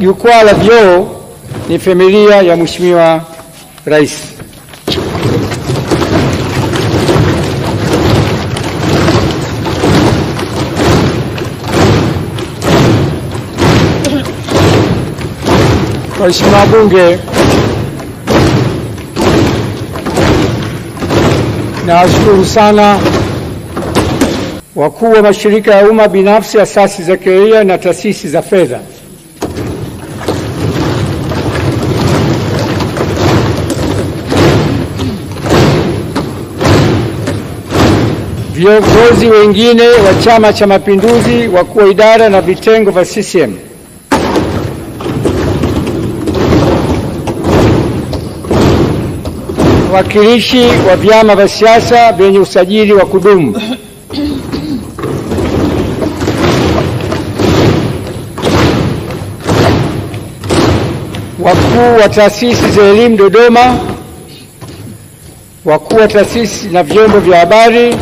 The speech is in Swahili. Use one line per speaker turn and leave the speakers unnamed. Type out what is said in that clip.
Jukwaa la Vyoo ni familia ya Mheshimiwa Rais. Waheshimiwa wabunge, nawashukuru sana wakuu wa mashirika ya umma binafsi, asasi za kiraia na taasisi za fedha, viongozi wengine wa Chama cha Mapinduzi, wakuu wa idara na vitengo vya CCM, wawakilishi wa vyama vya siasa vyenye usajili wa kudumu, wakuu wa taasisi za elimu Dodoma, wakuu wa taasisi na vyombo vya habari,